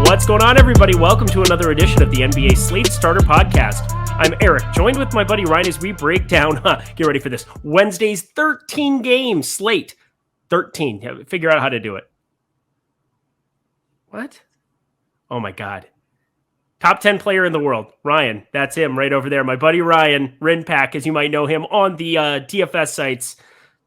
What's going on, everybody? Welcome to another edition of the NBA Slate Starter Podcast. I'm Eric, joined with my buddy Ryan as we break down, get ready for this, Wednesday's 13-game slate. 13. Figure out how to do it. What? Oh, my God. Top 10 player in the world. Ryan, that's him right over there. My buddy Ryan, Rayen Patnaik, as you might know him on the DFS sites.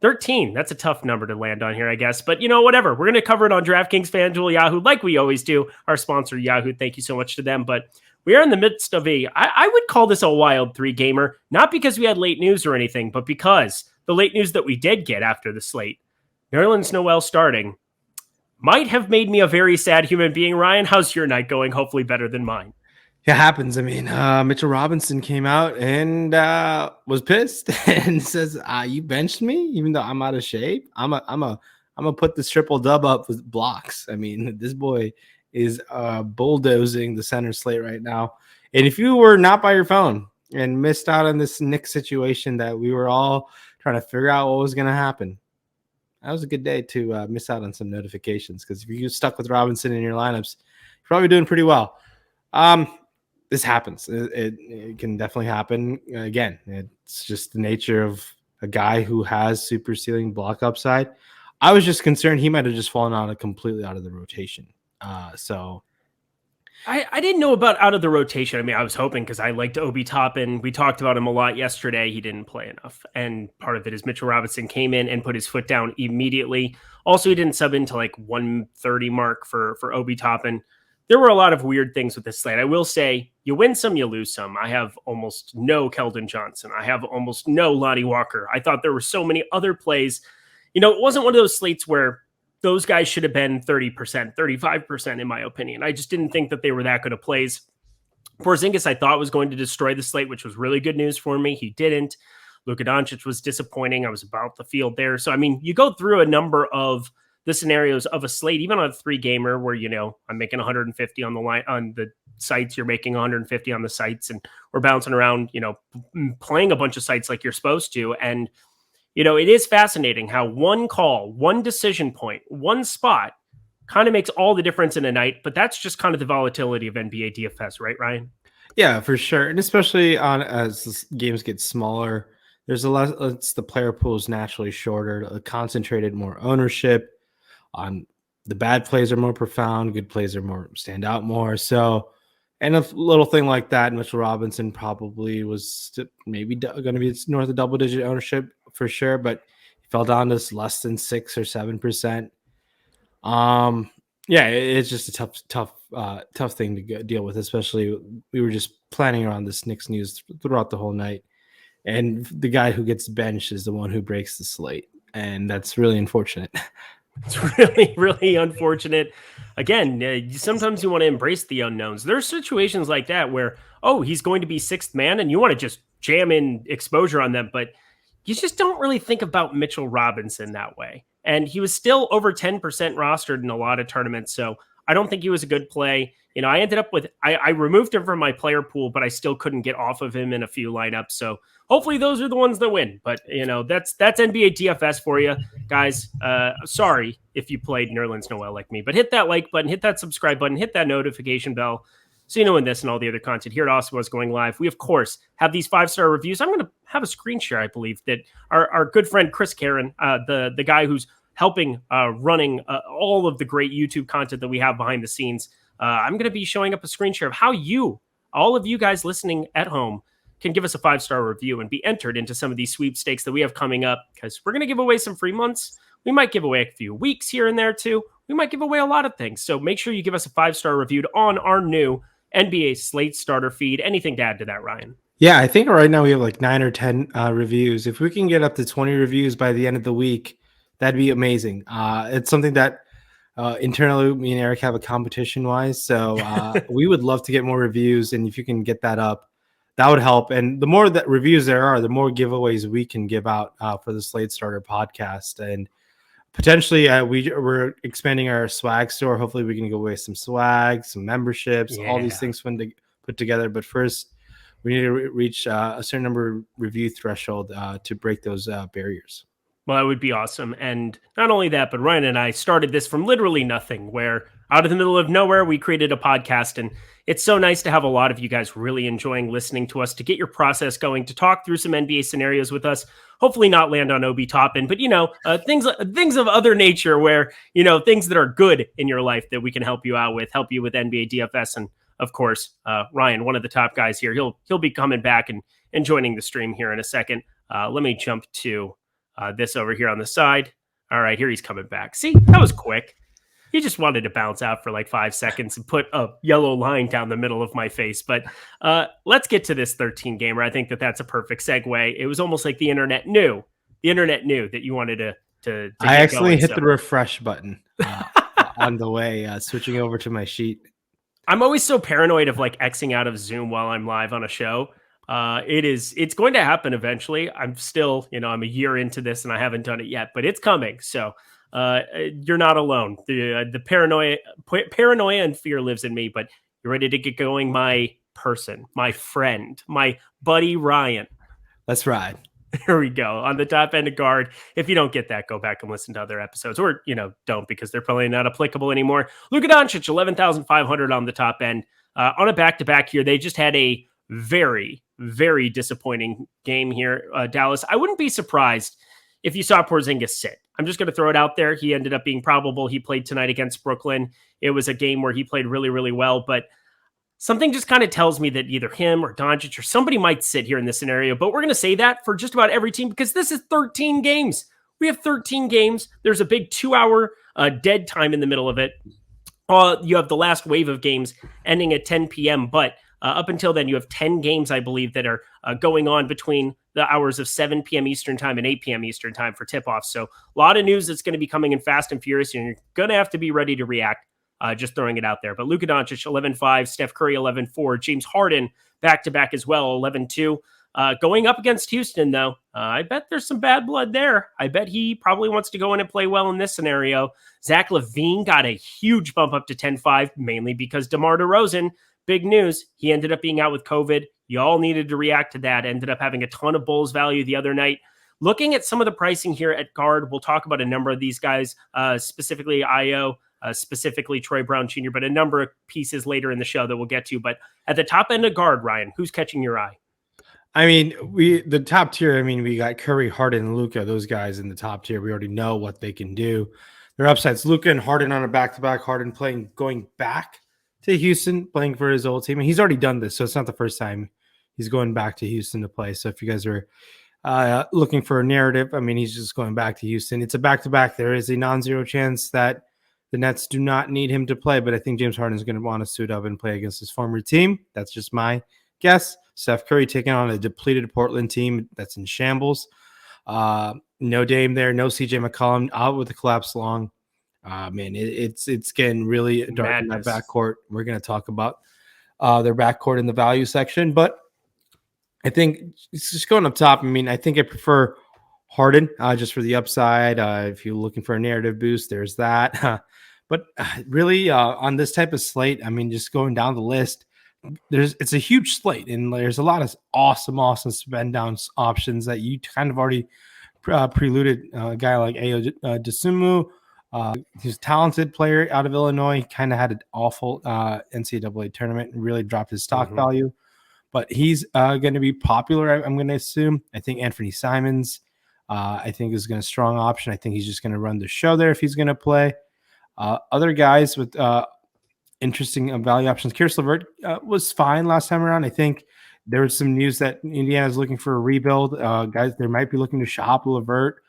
13. That's a tough number to land on here, I guess. But, whatever. We're going to cover it on DraftKings, FanDuel, Yahoo, like we always do. Our sponsor, Yahoo. Thank you so much to them. But we are in the midst of I would call this a wild three-gamer, not because we had late news or anything, but because the late news that we did get after the slate, Nerlens Noel starting, might have made me a very sad human being. Ryan, how's your night going? Hopefully better than mine. It happens. I mean, Mitchell Robinson came out and was pissed and says, "You benched me, even though I'm out of shape. I'm gonna put this triple dub up with blocks." I mean, this boy is bulldozing the center slate right now. And if you were not by your phone and missed out on this Knicks situation that we were all trying to figure out what was going to happen, that was a good day to miss out on some notifications. Because if you stuck with Robinson in your lineups, you're probably doing pretty well. This happens. It can definitely happen. Again, it's just the nature of a guy who has super ceiling block upside. I was just concerned he might have just fallen completely out of the rotation. So I didn't know about out of the rotation. I mean, I was hoping because I liked Obi Toppin. We talked about him a lot yesterday. He didn't play enough. And part of it is Mitchell Robinson came in and put his foot down immediately. Also, he didn't sub into like 130 mark for Obi Toppin. There were a lot of weird things with this slate. I will say, you win some, you lose some. I have almost no Keldon Johnson. I have almost no Lonnie Walker. I thought there were so many other plays. It wasn't one of those slates where those guys should have been 30%, 35%, in my opinion. I just didn't think that they were that good of plays. Porzingis, I thought, was going to destroy the slate, which was really good news for me. He didn't. Luka Doncic was disappointing. I was about the field there. So, I mean, you go through a number of the scenarios of a slate, even on a three-gamer where, I'm making 150 on the line on the sites, you're making 150 on the sites, and we're bouncing around, playing a bunch of sites like you're supposed to. And, it is fascinating how one call, one decision point, one spot kind of makes all the difference in a night. But that's just kind of the volatility of NBA DFS, right, Ryan? Yeah, for sure. And especially as games get smaller, there's the player pool is naturally shorter, concentrated more ownership. On the bad plays are more profound, good plays are stand out more. So, and a little thing like that, Mitchell Robinson probably was maybe going to be north of double-digit ownership for sure, but he fell down to less than 6 or 7%. Yeah, it's just a tough thing to deal with. Especially we were just planning around this Knicks news throughout the whole night, and the guy who gets benched is the one who breaks the slate, and that's really unfortunate. It's really, really unfortunate. Again, sometimes you want to embrace the unknowns. There are situations like that where, he's going to be sixth man and you want to just jam in exposure on them, but you just don't really think about Mitchell Robinson that way. And he was still over 10% rostered in a lot of tournaments, so I don't think he was a good play. I ended up with, I removed him from my player pool, but I still couldn't get off of him in a few lineups. So hopefully those are the ones that win. But, that's NBA DFS for you guys. Sorry if you played Nerlens Noel like me, but hit that like button, hit that subscribe button, hit that notification bell. So you know when this and all the other content here at Awesemo is going live. We, of course, have these 5-star reviews. I'm going to have a screen share, I believe, that our good friend Chris Karen, the guy who's helping running all of the great YouTube content that we have behind the scenes. I'm going to be showing up a screen share of how all of you guys listening at home, can give us a 5-star review and be entered into some of these sweepstakes that we have coming up, because we're going to give away some free months. We might give away a few weeks here and there too. We might give away a lot of things. So make sure you give us a 5-star review on our new NBA Slate Starter feed. Anything to add to that, Ryan? Yeah, I think right now we have like 9 or 10 reviews. If we can get up to 20 reviews by the end of the week, that'd be amazing. It's something that internally me and Eric have a competition wise. So we would love to get more reviews. And if you can get that up, that would help. And the more that reviews there are, the more giveaways we can give out for the Slate Starter podcast. And potentially we're expanding our swag store. Hopefully we can give away some swag, some memberships, all these things fun to put together. But first, we need to reach a certain number of review threshold to break those barriers. Well, that would be awesome. And not only that, but Ryan and I started this from literally nothing, where out of the middle of nowhere, we created a podcast. And it's so nice to have a lot of you guys really enjoying listening to us, to get your process going, to talk through some NBA scenarios with us. Hopefully, not land on Obi Toppin, but things of other nature, where things that are good in your life that we can help you out with, help you with NBA DFS, and of course, Ryan, one of the top guys here. He'll be coming back and joining the stream here in a second. Let me jump to this over here on the side. All right, here he's coming back. See, that was quick. He just wanted to bounce out for like 5 seconds and put a yellow line down the middle of my face. But let's get to this 13 gamer. I think that's a perfect segue. It was almost like the internet knew. The internet knew that you wanted to I actually hit the refresh button on the way, switching over to my sheet. I'm always so paranoid of like Xing out of Zoom while I'm live on a show. It's going to happen eventually. I'm still, I'm a year into this and I haven't done it yet, but it's coming. So you're not alone. The paranoia and fear lives in me, but you're ready to get going. My person, my friend, my buddy, Ryan. Let's ride. Here we go. On the top end of guard. If you don't get that, go back and listen to other episodes, or, don't, because they're probably not applicable anymore. Luka Doncic, 11,500 on the top end. On a back-to-back here, they just had a very, very disappointing game here, Dallas. I wouldn't be surprised if you saw Porzingis sit. I'm just going to throw it out there. He ended up being probable. He played tonight against Brooklyn. It was a game where he played really, really well, but something just kind of tells me that either him or Doncic or somebody might sit here in this scenario. But we're going to say that for just about every team, because this is 13 games. We have 13 games. There's a big 2-hour dead time in the middle of it. You have the last wave of games ending at 10 p.m., but up until then, you have 10 games, I believe, that are going on between the hours of 7 p.m. Eastern time and 8 p.m. Eastern time for tip-off. So a lot of news that's going to be coming in fast and furious, and you're going to have to be ready to react. Just throwing it out there. But Luka Doncic, 11-5, Steph Curry, 11-4, James Harden, back-to-back as well, 11-2. Going up against Houston, though, I bet there's some bad blood there. I bet he probably wants to go in and play well in this scenario. Zach LaVine got a huge bump up to 10-5, mainly because DeMar DeRozan, big news, he ended up being out with COVID. You all needed to react to that. Ended up having a ton of Bulls value the other night. Looking at some of the pricing here at guard, we'll talk about a number of these guys, specifically Io, specifically Troy Brown Jr., but a number of pieces later in the show that we'll get to. But at the top end of guard, Ryan, who's catching your eye? I mean, the top tier, we got Curry, Harden, and Luka, those guys in the top tier. We already know what they can do. Their upsides, Luka and Harden on a back-to-back, Harden going back to Houston, playing for his old team. And he's already done this, so it's not the first time he's going back to Houston to play. So if you guys are looking for a narrative, he's just going back to Houston. It's a back-to-back. There is a non-zero chance that the Nets do not need him to play, but I think James Harden is going to want to suit up and play against his former team. That's just my guess. Steph Curry taking on a depleted Portland team that's in shambles. No Dame there, no CJ McCollum, out with the collapse long. It's getting really dark in that backcourt. We're going to talk about their backcourt in the value section, but I think it's just going up top. I think I prefer Harden just for the upside. If you're looking for a narrative boost, there's that. But really, on this type of slate, just going down the list, it's a huge slate, and there's a lot of awesome spend down options that you kind of already preluded. A guy like Ayo Dosunmu, he's a talented player out of Illinois. He kind of had an awful NCAA tournament and really dropped his stock value, but he's going to be popular. I'm going to assume. I think Anthony Simons, I think is going to strong option. I think he's just going to run the show there if he's going to play. Other guys with interesting value options. Karis LeVert was fine last time around. I think there was some news that Indiana's looking for a rebuild. Guys, they might be looking to shop LeVert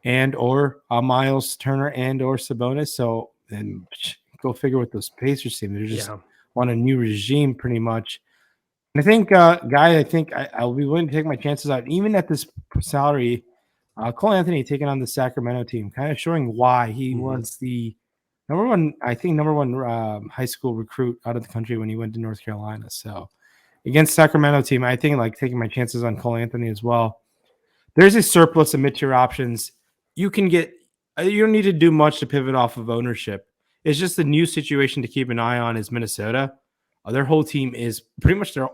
and or Miles Turner and or Sabonis. So then go figure what those Pacers team. They just want a new regime pretty much. And I think, I'll be willing to take my chances out even at this salary. Cole Anthony taking on the Sacramento team, kind of showing why he was the number one high school recruit out of the country when he went to North Carolina. So against Sacramento team, I think taking my chances on Cole Anthony as well. There's a surplus of mid-tier options. You don't need to do much to pivot off of ownership. It's just the new situation to keep an eye on is Minnesota. Their whole team is pretty much their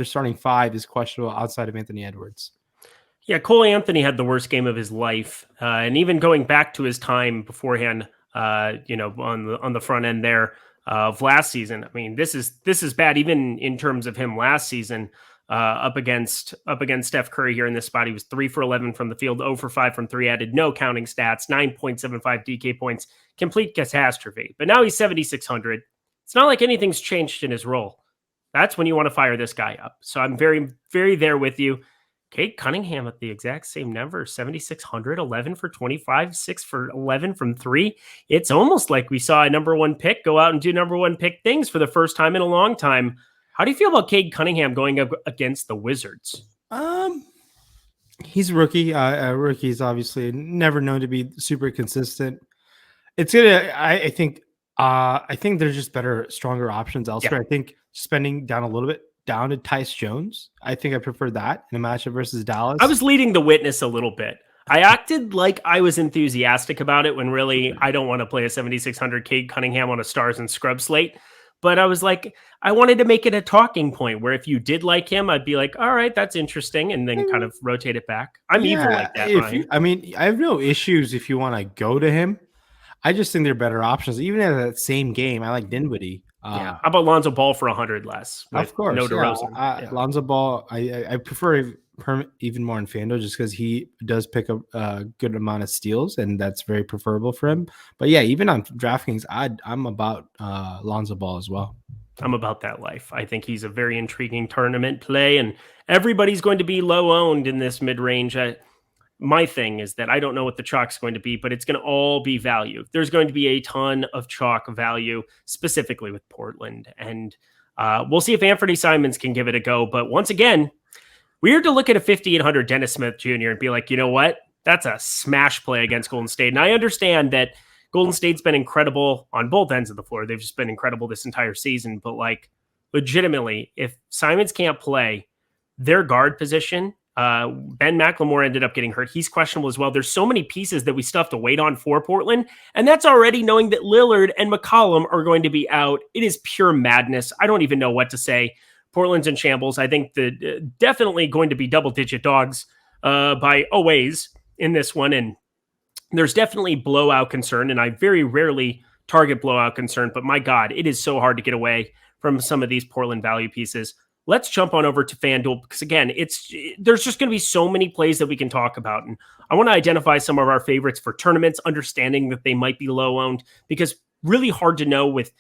starting five is questionable outside of Anthony Edwards. Yeah, Cole Anthony had the worst game of his life, and even going back to his time beforehand, on the front end there of last season. I mean, this is bad. Even in terms of him last season, up against Steph Curry here in this spot, he was 3 for 11 from the field, 0 for 5 from three. Added no counting stats, 9.75 DK points, complete catastrophe. But now he's 7,600. It's not like anything's changed in his role. That's when you want to fire this guy up. So I'm very, very there with you. Kate Cunningham at the exact same number, 7,600, 11 for 25, 6 for 11 from three. It's almost like we saw a number one pick go out and do number one pick things for the first time in a long time. How do you feel about Cade Cunningham going up against the Wizards? He's a rookie. Rookies obviously never known to be super consistent. It's gonna. I think. I think there's just better, stronger options elsewhere. Yeah. I think spending down a little bit down to Tyus Jones. I think I prefer that in a matchup versus Dallas. I was leading the witness a little bit. I acted like I was enthusiastic about it when really I don't want to play a 7,600 Cade Cunningham on a stars and scrub slate. But I was like, I wanted to make it a talking point where if you did like him, I'd be like, all right, that's interesting. And then kind of rotate it back. I'm evil like that, Ryan. I have no issues if you want to go to him. I just think there are better options. Even in that same game, I like Dinwiddie. How about Lonzo Ball for 100 less? Of course. No DeRozan. Lonzo Ball, I prefer even more in FanDuel just because he does pick up a good amount of steals, and that's very preferable for him. But yeah, even on DraftKings, I'm about Lonzo Ball as well. I'm about that life. I think he's a very intriguing tournament play, and everybody's going to be low owned in this mid range. My thing is that I don't know what the chalk's going to be, but it's going to all be value. There's going to be a ton of chalk value, specifically with Portland. And we'll see if Anthony Simons can give it a go. But once again, weird to look at a 5,800 Dennis Smith Jr. and be like, you know what? That's a smash play against Golden State. And I understand that Golden State's been incredible on both ends of the floor. They've just been incredible this entire season. But like, legitimately, if Simons can't play, their guard position, Ben McLemore ended up getting hurt. He's questionable as well. There's so many pieces that we still have to wait on for Portland. And that's already knowing that Lillard and McCollum are going to be out. It is pure madness. I don't even know what to say. Portland's in shambles. I think that definitely going to be double-digit dogs by always in this one. And there's definitely blowout concern. And I very rarely target blowout concern. But my God, it is so hard to get away from some of these Portland value pieces. Let's jump on over to FanDuel because, again, there's just going to be so many plays that we can talk about. And I want to identify some of our favorites for tournaments, understanding that they might be low-owned because really hard to know with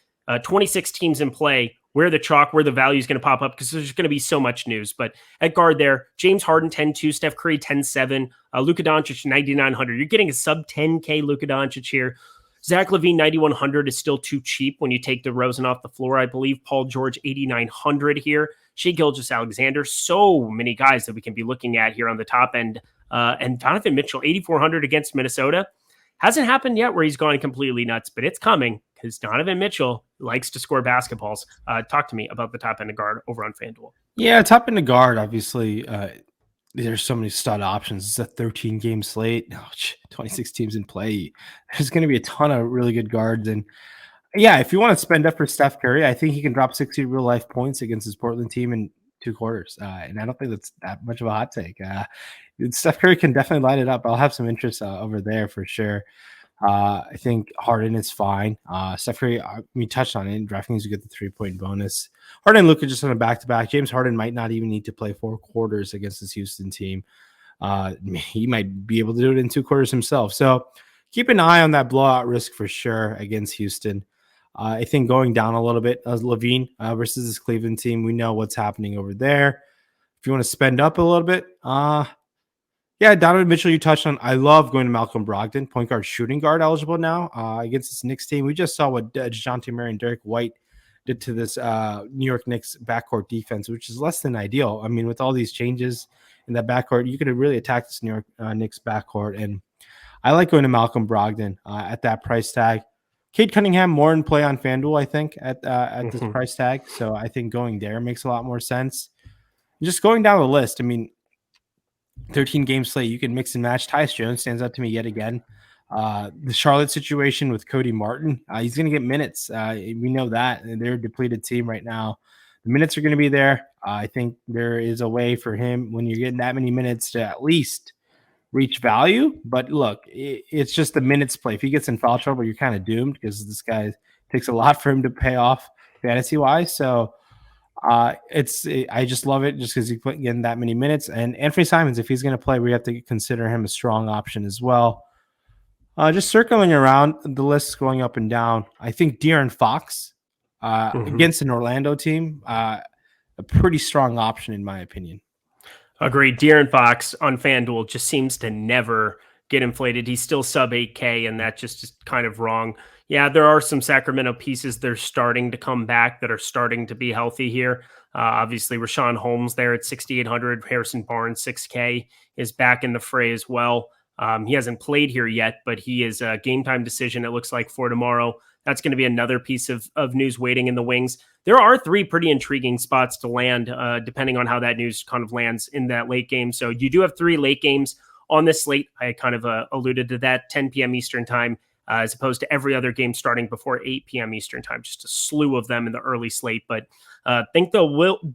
26 teams in play where the value is going to pop up because there's going to be so much news. But at guard there, James Harden 10-2, Steph Curry 10-7, Luka Doncic 9,900. You're getting a sub-10K Luka Doncic here. Zach LaVine 9,100 is still too cheap when you take DeRozan off the floor. I believe Paul George 8,900 here. Shai Gilgeous-Alexander, so many guys that we can be looking at here on the top end. And Donovan Mitchell 8,400 against Minnesota. Hasn't happened yet where he's gone completely nuts, but it's coming because Donovan Mitchell likes to score basketballs. Talk to me about the top end of guard over on FanDuel. Yeah, top end of guard, obviously. There's so many stud options. It's a 13-game slate. 26 teams in play. There's going to be a ton of really good guards. And yeah, if you want to spend up for Steph Curry, I think he can drop 60 real-life points against his Portland team in 2 quarters. And I don't think that's that much of a hot take. Steph Curry can definitely light it up. I'll have some interest over there for sure. I think Harden is fine. Steph Curry, we touched on it. DraftKings, you get the 3-point bonus. Harden and Luka just on a back-to-back. James Harden might not even need to play 4 quarters against this Houston team. He might be able to do it in 2 quarters himself. So keep an eye on that blowout risk for sure against Houston. I think going down a little bit, LaVine versus this Cleveland team, we know what's happening over there. If you want to spend up a little bit, yeah, Donovan Mitchell, you touched on. I love going to Malcolm Brogdon, point guard, shooting guard eligible now against this Knicks team. We just saw what DeJounte Murray and Derek White did to this New York Knicks backcourt defense, which is less than ideal. I mean, with all these changes in that backcourt, you could really attack this New York Knicks backcourt. And I like going to Malcolm Brogdon at that price tag. Cade Cunningham more in play on FanDuel, I think, at this price tag. So I think going there makes a lot more sense. Just going down the list, I mean, 13-game slate, you can mix and match. Tyus Jones stands out to me yet again. The Charlotte situation with Cody Martin, he's going to get minutes. We know that. And they're a depleted team right now. The minutes are going to be there. I think there is a way for him when you're getting that many minutes to at least reach value. But look, it's just the minutes play. If he gets in foul trouble, you're kind of doomed because this guy takes a lot for him to pay off fantasy wise. So I just love it just because he's getting that many minutes. And Anthony Simons, if he's going to play, we have to consider him a strong option as well. Just circling around the list, going up and down. I think De'Aaron Fox against an Orlando team, a pretty strong option in my opinion. Agreed. De'Aaron Fox on FanDuel just seems to never get inflated. He's still sub 8K, and that just is kind of wrong. Yeah, there are some Sacramento pieces that are starting to come back that are starting to be healthy here. Obviously, Rashawn Holmes there at 6,800. Harrison Barnes, 6K, is back in the fray as well. He hasn't played here yet, but he is a game time decision, it looks like, for tomorrow. That's going to be another piece of news waiting in the wings. There are 3 pretty intriguing spots to land, depending on how that news kind of lands in that late game. So you do have 3 late games on this slate. I kind of alluded to that, 10 p.m. Eastern time, as opposed to every other game starting before 8 p.m. Eastern time. Just a slew of them in the early slate. But think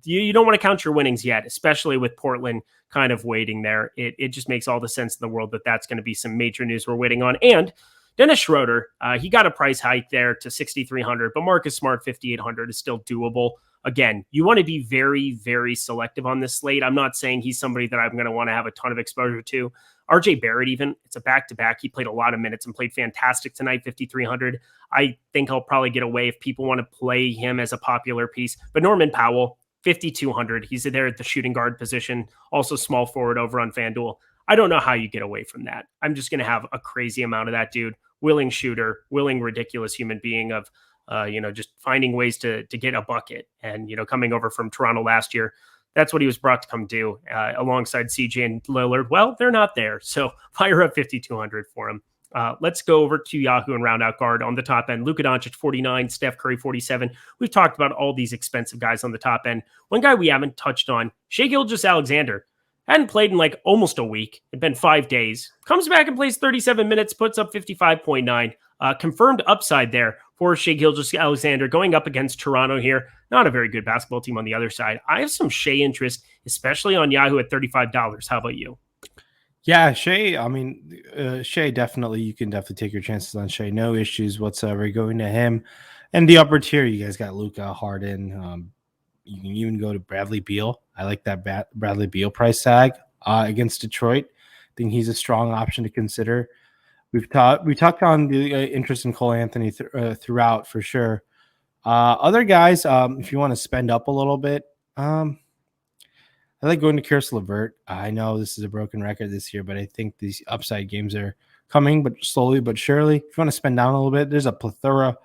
you don't want to count your winnings yet, especially with Portland kind of waiting there. It just makes all the sense in the world that that's going to be some major news we're waiting on. And Dennis Schroeder, he got a price hike there to 6,300, but Marcus Smart 5,800 is still doable. Again, you want to be very, very selective on this slate. I'm not saying he's somebody that I'm going to want to have a ton of exposure to. RJ Barrett, even, it's a back-to-back. He played a lot of minutes and played fantastic tonight, 5,300. I think I'll probably get away if people want to play him as a popular piece. But Norman Powell, 5,200. He's there at the shooting guard position, also small forward over on FanDuel. I don't know how you get away from that. I'm just going to have a crazy amount of that dude. Willing shooter, willing, ridiculous human being of, just finding ways to get a bucket. And, coming over from Toronto last year, that's what he was brought to come do alongside CJ and Lillard. Well, they're not there. So fire up 5,200 for him. Let's go over to Yahoo and round out guard on the top end. Luka Doncic, 49, Steph Curry, 47. We've talked about all these expensive guys on the top end. One guy we haven't touched on, Shai Gilgeous-Alexander. Hadn't played in like almost a week. It'd been 5 days. Comes back and plays 37 minutes, puts up 55.9. Confirmed upside there for Shai Gilgeous-Alexander going up against Toronto here. Not a very good basketball team on the other side. I have some Shai interest, especially on Yahoo at $35. How about you? Yeah, Shai, Shai definitely, you can definitely take your chances on Shai. No issues whatsoever going to him. And the upper tier, you guys got Luka, Harden. You can even go to Bradley Beal. I like that Bradley Beal price tag against Detroit. I think he's a strong option to consider. We talked on the interest in Cole Anthony throughout for sure. Other guys, if you want to spend up a little bit, I like going to Karis LeVert. I know this is a broken record this year, but I think these upside games are coming, but slowly but surely. If you want to spend down a little bit, there's a plethora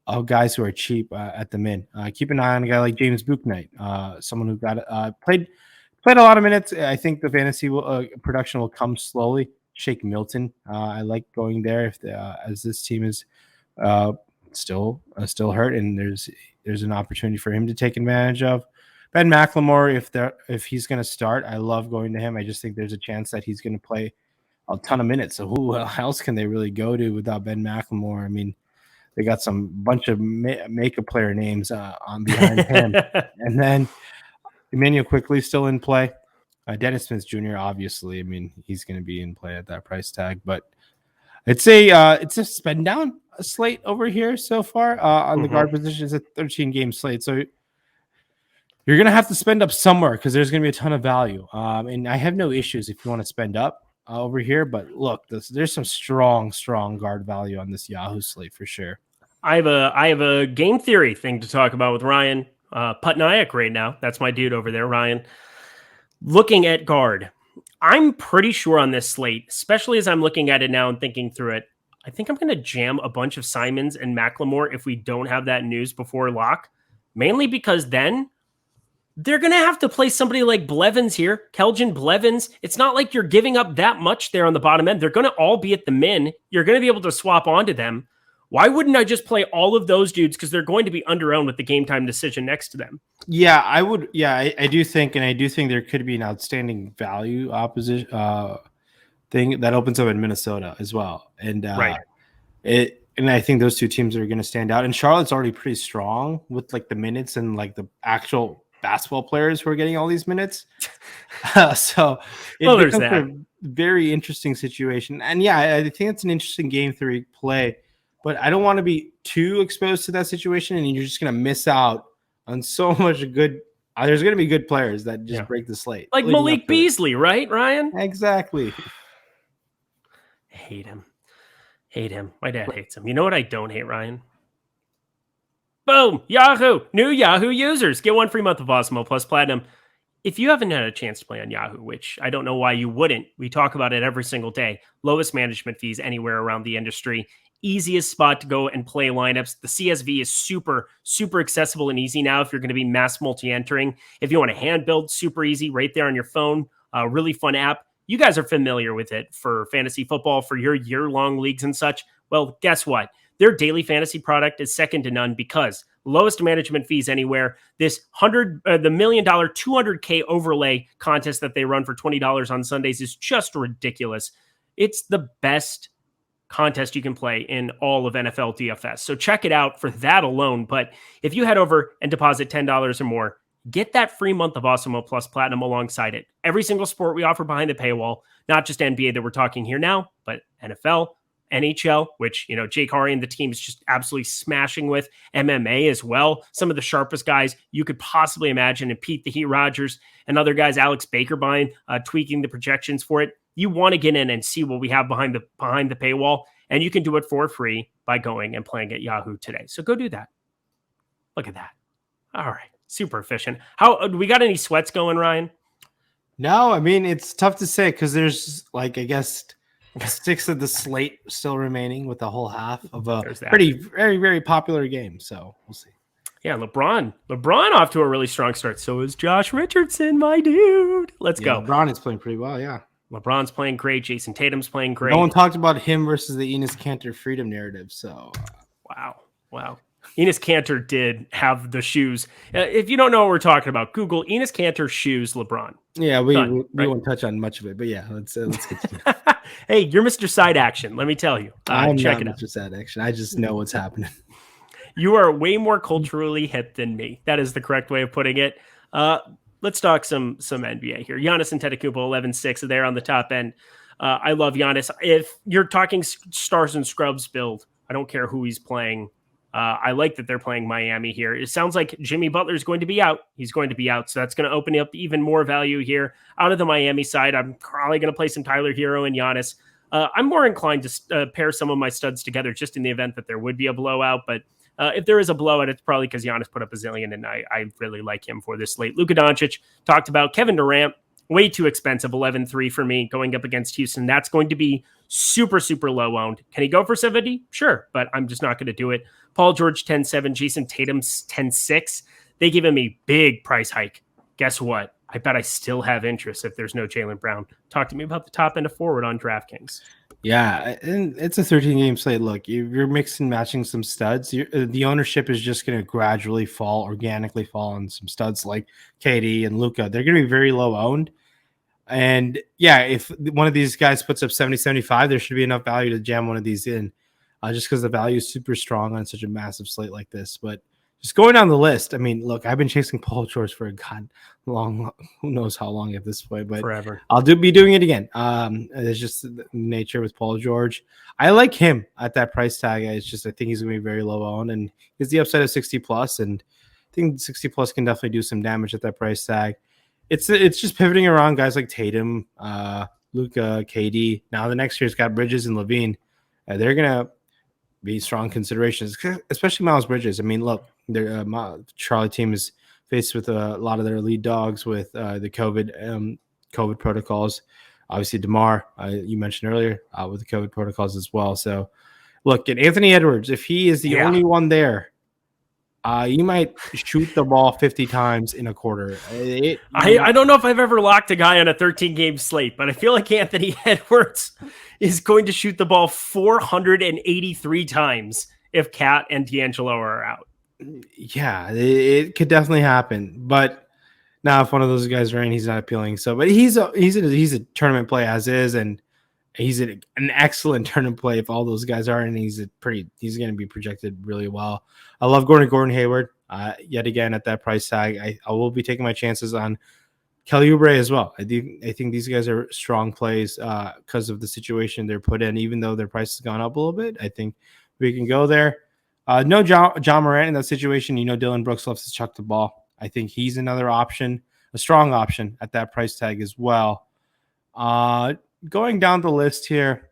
of guys who are cheap at the min. Keep an eye on a guy like James Bouknight, someone who got played a lot of minutes. I think the fantasy production will come slowly. Shake Milton, I like going there if as this team is still hurt, and there's an opportunity for him to take advantage of. Ben McLemore, if he's going to start, I love going to him. I just think there's a chance that he's going to play a ton of minutes. So who else can they really go to without Ben McLemore? I mean, they got some bunch of makeup player names on behind him, and then Emmanuel Quickly still in play. Dennis Smith Jr. obviously, I mean, he's going to be in play at that price tag, but it's a spend down slate over here so far on the guard position. It's a 13 game slate, so you're going to have to spend up somewhere because there's going to be a ton of value. And I have no issues if you want to spend up over here, but look, there's some strong guard value on this Yahoo slate for sure. I have a game theory thing to talk about with Rayen Patnaik right now. That's my dude over there, Ryan. Looking at guard, I'm pretty sure on this slate, especially as I'm looking at it now and thinking through it, I think I'm going to jam a bunch of Simons and McLemore if we don't have that news before lock, mainly because then they're going to have to play somebody like Blevins here, Kelvin Blevins. It's not like you're giving up that much there on the bottom end. They're going to all be at the min. You're going to be able to swap onto them. Why wouldn't I just play all of those dudes? Because they're going to be underowned with the game time decision next to them. Yeah, I would. Yeah, I do think, and I do think there could be an outstanding value opposition thing that opens up in Minnesota as well. And right. And I think those two teams are going to stand out. And Charlotte's already pretty strong with like the minutes and like the actual basketball players who are getting all these minutes. So it there's becomes that. a very interesting situation. And yeah, I think it's an interesting game 3 play, but I don't want to be too exposed to that situation. And you're just going to miss out on so much good. There's going to be good players that just break the slate. Like Malik Beasley, right, Ryan? Exactly. Hate him. My dad hates him. You know what I don't hate, Ryan? Boom! Yahoo! New Yahoo users get 1 free month of Awesemo Plus Platinum. If you haven't had a chance to play on Yahoo, which I don't know why you wouldn't, we talk about it every single day. Lowest management fees anywhere around the industry. Easiest spot to go and play lineups. The CSV is super, super accessible and easy now if you're going to be mass multi-entering. If you want to hand build, super easy right there on your phone. Really fun app. You guys are familiar with it for fantasy football, for your year-long leagues and such. Well, guess what? Their daily fantasy product is second to none because lowest management fees anywhere. This the $1 million 200K overlay contest that they run for $20 on Sundays is just ridiculous. It's the best contest you can play in all of NFL DFS. So check it out for that alone. But if you head over and deposit $10 or more, get that free month of Awesemo Plus Platinum alongside it. Every single sport we offer behind the paywall, not just NBA that we're talking here now, but NFL, NHL, which, Jake Hari and the team is just absolutely smashing with, MMA as well. Some of the sharpest guys you could possibly imagine, and Pete the Heat Rogers and other guys, Alex Bakerbine, tweaking the projections for it. You want to get in and see what we have behind the paywall, and you can do it for free by going and playing at Yahoo today. So go do that. Look at that. All right. Super efficient. How do we got any sweats going, Ryan? No, I mean, it's tough to say because there's like, I guess, 6 of the slate still remaining with the whole half of a pretty, very, very popular game. So we'll see. Yeah, LeBron off to a really strong start. So is Josh Richardson, my dude. Let's go. LeBron is playing pretty well. Yeah. LeBron's playing great. Jason Tatum's playing great. No one talked about him versus the Enes Kanter freedom narrative. So wow. Enes Kanter did have the shoes. If you don't know what we're talking about, Google Enes Kanter shoes LeBron. Yeah, we won't touch on much of it, but yeah, let's continue. Hey, you're Mr. Side Action. Let me tell you. I'm not Mr. Side Action. I just know what's happening. You are way more culturally hip than me. That is the correct way of putting it. Let's talk some NBA here. Giannis Antetokounmpo, 11-6 there on the top end. I love Giannis. If you're talking stars and scrubs build, I don't care who he's playing. I like that they're playing Miami here. It sounds like Jimmy Butler is going to be out. He's going to be out. So that's going to open up even more value here. Out of the Miami side, I'm probably going to play some Tyler Hero and Giannis. I'm more inclined to pair some of my studs together just in the event that there would be a blowout. But if there is a blowout, it's probably because Giannis put up a zillion, and I really like him for this slate. Luka Doncic talked about. Kevin Durant, way too expensive, 11-3 for me going up against Houston. That's going to be super, super low owned. Can he go for 70? Sure, but I'm just not going to do it. Paul George, 10-7. Jason Tatum's 10-6. They give him a big price hike. Guess what? I bet I still have interest if there's no Jaylen Brown. Talk to me about the top end of forward on DraftKings. Yeah, and it's a 13-game slate. Look, you're mixing matching some studs. The ownership is just going to gradually organically fall on some studs like KD and Luka. They're going to be very low owned. And yeah, if one of these guys puts up 70, 75, there should be enough value to jam one of these in just because the value is super strong on such a massive slate like this. But just going down the list, I mean, look, I've been chasing Paul George for who knows how long at this point, but forever. I'll be doing it again. It's just the nature with Paul George. I like him at that price tag. I think he's going to be very low owned, and he's the upside of 60 plus, and I think 60 plus can definitely do some damage at that price tag. It's just pivoting around guys like Tatum, Luka, KD. Now the next year's got Bridges and Levine. They're gonna be strong considerations, especially Miles Bridges. I mean, look, their Charlie team is faced with a lot of their lead dogs with the COVID protocols. Obviously, DeMar, you mentioned earlier, with the COVID protocols as well. So, look, at Anthony Edwards, if he is the only one there, you might shoot the ball 50 times in a quarter. I don't know if I've ever locked a guy on a 13-game slate, but I feel like Anthony Edwards is going to shoot the ball 483 times if Cat and D'Angelo are out. Yeah, it could definitely happen. But now if one of those guys are in, he's not appealing. So, but he's a tournament play as is, and He's an excellent tournament play if all those guys are, and he's going to be projected really well. I love Gordon Hayward. Yet again at that price tag, I will be taking my chances on Kelly Oubre as well. I think these guys are strong plays because of the situation they're put in. Even though their price has gone up a little bit, I think we can go there. No John Morant in that situation. Dylan Brooks loves to chuck the ball. I think he's another option, a strong option at that price tag as well. Going down the list here,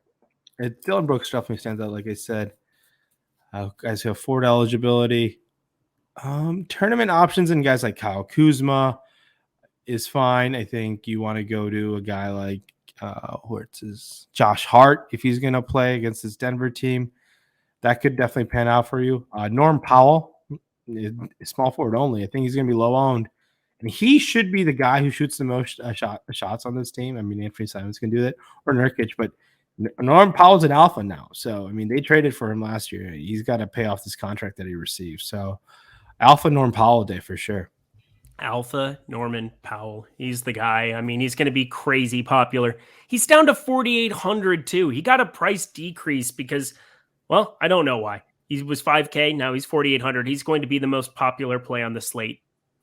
Dylan Brooks definitely stands out, like I said. Guys who have Ford eligibility. Tournament options and guys like Kyle Kuzma is fine. I think you want to go to a guy like Josh Hart if he's going to play against this Denver team. That could definitely pan out for you. Norm Powell, small forward only. I think he's going to be low owned. And he should be the guy who shoots the most shots on this team. I mean, Anthony Simons can do that, or Nurkic, but Norm Powell's an alpha now. So, I mean, they traded for him last year. He's got to pay off this contract that he received. So, alpha Norm Powell day for sure. Alpha Norman Powell. He's the guy. I mean, he's going to be crazy popular. He's down to 4,800 too. He got a price decrease because, well, I don't know why. He was 5K. Now he's 4,800. He's going to be the most popular play on the slate.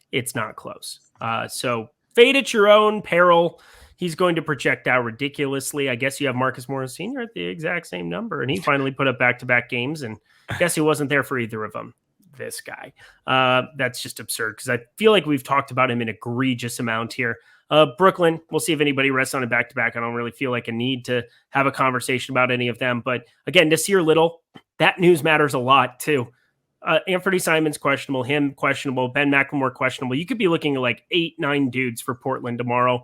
It's not close. So fade at your own peril. He's going to project out ridiculously. I guess you have Marcus Morris Sr. at the exact same number, and he finally put up back-to-back games, and I guess he wasn't there for either of them. This guy. That's just absurd because I feel like we've talked about him an egregious amount here. Brooklyn, we'll see if anybody rests on a back-to-back. I don't really feel like a need to have a conversation about any of them. But again, Nasir Little, that news matters a lot too. Anthony Simons questionable, him questionable, Ben McLemore questionable. You could be looking at like 8-9 dudes for Portland tomorrow.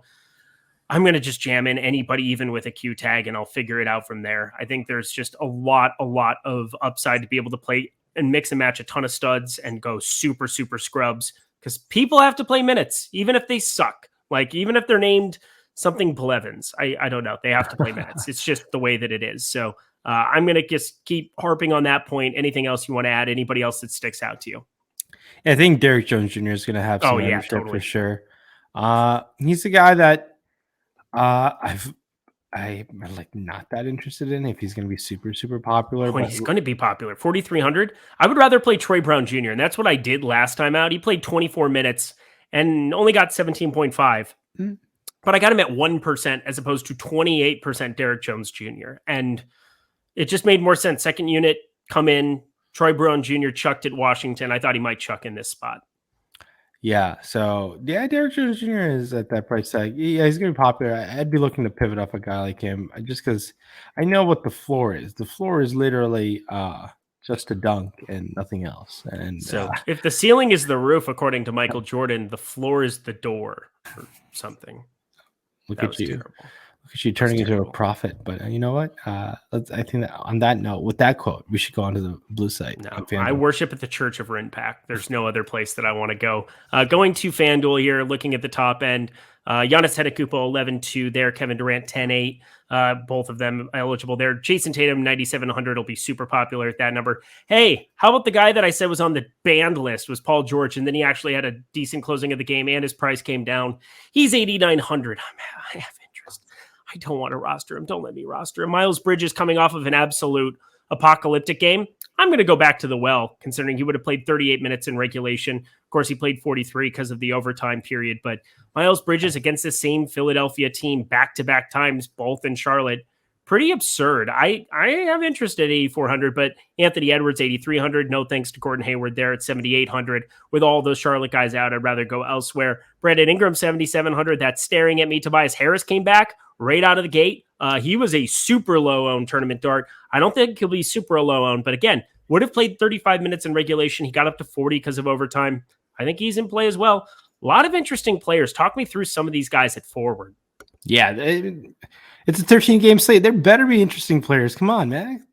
I'm going to just jam in anybody, even with a Q tag, and I'll figure it out from there. I think there's just a lot of upside to be able to play and mix and match a ton of studs and go super, super scrubs because people have to play minutes, even if they suck. Like, even if they're named something Blevins, I don't know. They have to play minutes. It's just the way that it is. So I'm going to just keep harping on that point. Anything else you want to add? Anybody else that sticks out to you? I think Derrick Jones Jr. is going to have some ownership totally. for sure. He's the guy that I'm like not that interested in if he's going to be super, super popular. But he's going to be popular. 4,300. I would rather play Troy Brown Jr. And that's what I did last time out. He played 24 minutes and only got 17.5. Mm-hmm. But I got him at 1% as opposed to 28% Derrick Jones Jr. And it just made more sense. Second unit, come in. Troy Brown Jr. chucked at Washington. I thought he might chuck in this spot. Yeah, so Derrick Jones Jr. is at that price tag. Yeah, he's going to be popular. I'd be looking to pivot off a guy like him just because I know what the floor is. The floor is literally just a dunk and nothing else. And so if the ceiling is the roof, according to Michael Jordan, the floor is the door or something. Look at you. Terrible. Look at you turning into a prophet. But you know what? I think that on that note, with that quote, we should go onto the blue site. No, I worship at the Church of Rayen Patnaik. There's no other place that I want to go. Going to FanDuel here, looking at the top end. Giannis Antetokounmpo 11-2 there. Kevin Durant 10-8. Both of them eligible there. Jason Tatum 9,700 will be super popular at that number. Hey, how about the guy that I said was on the banned list was Paul George, and then he actually had a decent closing of the game and his price came down. He's 8,900. I have interest. I don't want to roster him. Don't let me roster him. Miles Bridges coming off of an absolute apocalyptic game. I'm going to go back to the well, considering he would have played 38 minutes in regulation. Of course, he played 43 because of the overtime period. But Miles Bridges against the same Philadelphia team back-to-back times, both in Charlotte, pretty absurd. I have interest at 8,400, but Anthony Edwards, 8,300. No thanks to Gordon Hayward there at 7,800. With all those Charlotte guys out, I'd rather go elsewhere. Brandon Ingram, 7,700. That's staring at me. Tobias Harris came back right out of the gate. He was a super low-owned tournament dart. I don't think he'll be super low-owned, but again, would have played 35 minutes in regulation. He got up to 40 because of overtime. I think he's in play as well. A lot of interesting players. Talk me through some of these guys at forward. Yeah, it's a 13-game slate. There better be interesting players. Come on, man.